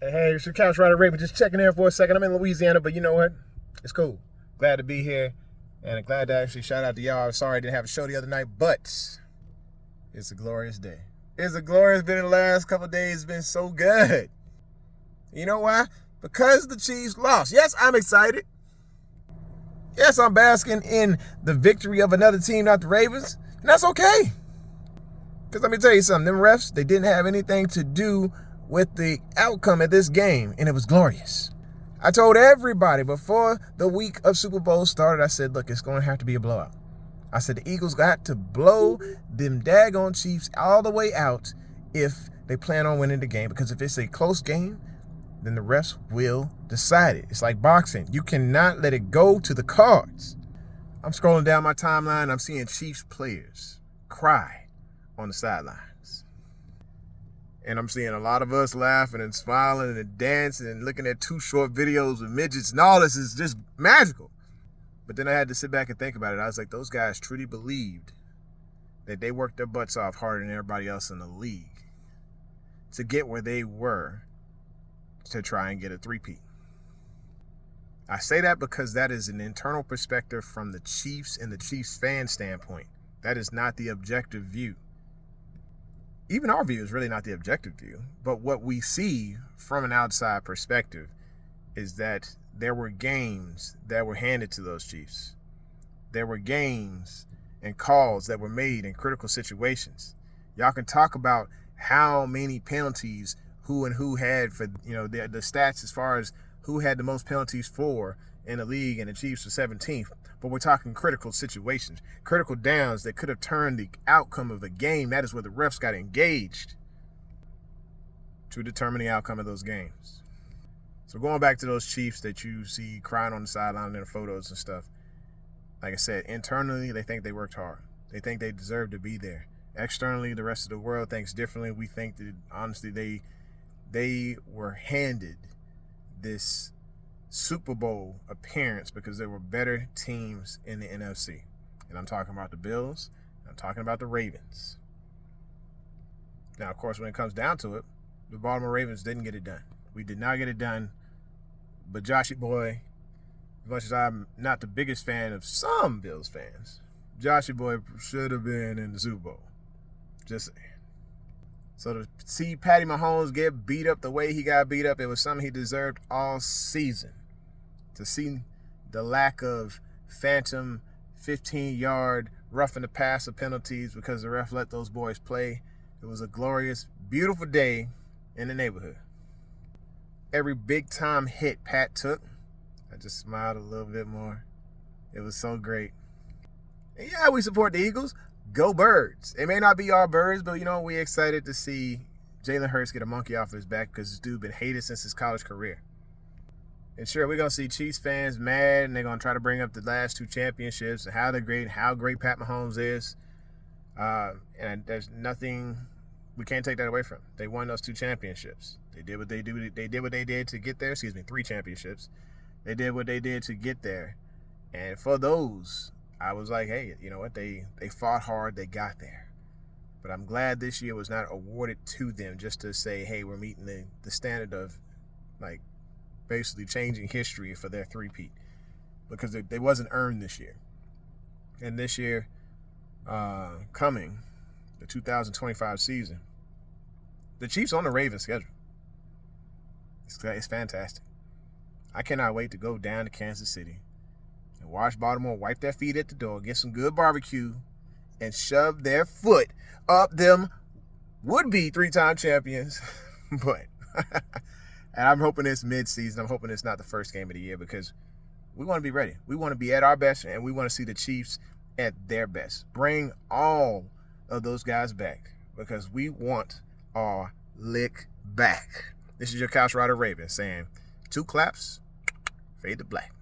Hey, it's your Couch Rider Raven. Just checking in for a second. I'm in Louisiana, but you know what? It's cool. Glad to be here, and glad to actually shout out to y'all. Sorry I didn't have a show the other night, but it's a glorious day. It's a glorious day. The last couple of days been so good. You know why? Because the Chiefs lost. Yes, I'm excited. Yes, I'm basking in the victory of another team, not the Ravens, and that's okay. Because let me tell you something, them refs, they didn't have anything to do with the outcome of this game, and it was glorious. I told everybody before the week of Super Bowl started, I said, look, it's going to have to be a blowout. I said the Eagles got to blow them daggone Chiefs all the way out if they plan on winning the game, because if it's a close game, then the refs will decide it. It's like boxing. You cannot let it go to the cards. I'm scrolling down my timeline. I'm seeing Chiefs players cry on the sidelines. And I'm seeing a lot of us laughing and smiling and dancing and looking at two short videos with midgets, and all this is just magical. But then I had to sit back and think about it. I was like, those guys truly believed that they worked their butts off harder than everybody else in the league to get where they were to try and get a three-peat. I say that because that is an internal perspective from the Chiefs and the Chiefs fan standpoint. That is not the objective view. Even our view is really not the objective view, but what we see from an outside perspective is that there were games that were handed to those Chiefs. There were games and calls that were made in critical situations. Y'all can talk about how many penalties who had for, the stats as far as who had the most penalties for in the league, and the Chiefs were 17th. But we're talking critical situations, critical downs that could have turned the outcome of a game. That is where the refs got engaged to determine the outcome of those games. So going back to those Chiefs that you see crying on the sideline in their photos and stuff, like I said, internally, they think they worked hard. They think they deserve to be there. Externally, the rest of the world thinks differently. We think that, honestly, they were handed this Super Bowl appearance because there were better teams in the NFC. And I'm talking about the Bills. I'm talking about the Ravens. Now, of course, when it comes down to it, the Baltimore Ravens didn't get it done. We did not get it done. But Joshy Boy, as much as I'm not the biggest fan of some Bills fans, Joshy Boy should have been in the Super Bowl. Just saying. So to see Patty Mahomes get beat up the way he got beat up, it was something he deserved all season. To see the lack of phantom 15-yard roughing the passer penalties because the ref let those boys play, it was a glorious, beautiful day in the neighborhood. Every big-time hit Pat took, I just smiled a little bit more. It was so great. And yeah, we support the Eagles. Go Birds. It may not be our birds, but, we're excited to see Jalen Hurts get a monkey off his back because this dude been hated since his college career. And sure, we're going to see Chiefs fans mad, and they're going to try to bring up the last two championships and how they're great and how great Pat Mahomes is. And there's nothing we can't take that away from. They won those two championships. They did what they do. They did what they did to get there. 3 championships. They did what they did to get there. And for those, I was like, hey, you know what? They fought hard. They got there. But I'm glad this year was not awarded to them just to say, hey, we're meeting the standard of, basically changing history for their three-peat, because they wasn't earned this year. And this year, coming, the 2025 season, the Chiefs on the Ravens schedule. It's fantastic. I cannot wait to go down to Kansas City and watch Baltimore wipe their feet at the door, get some good barbecue, and shove their foot up them would-be 3-time champions. But and I'm hoping it's mid-season. I'm hoping it's not the first game of the year, because we want to be ready. We want to be at our best, and we want to see the Chiefs at their best. Bring all of those guys back, because we want our lick back. This is your Couch Rider Raven saying, 2 claps, fade to black.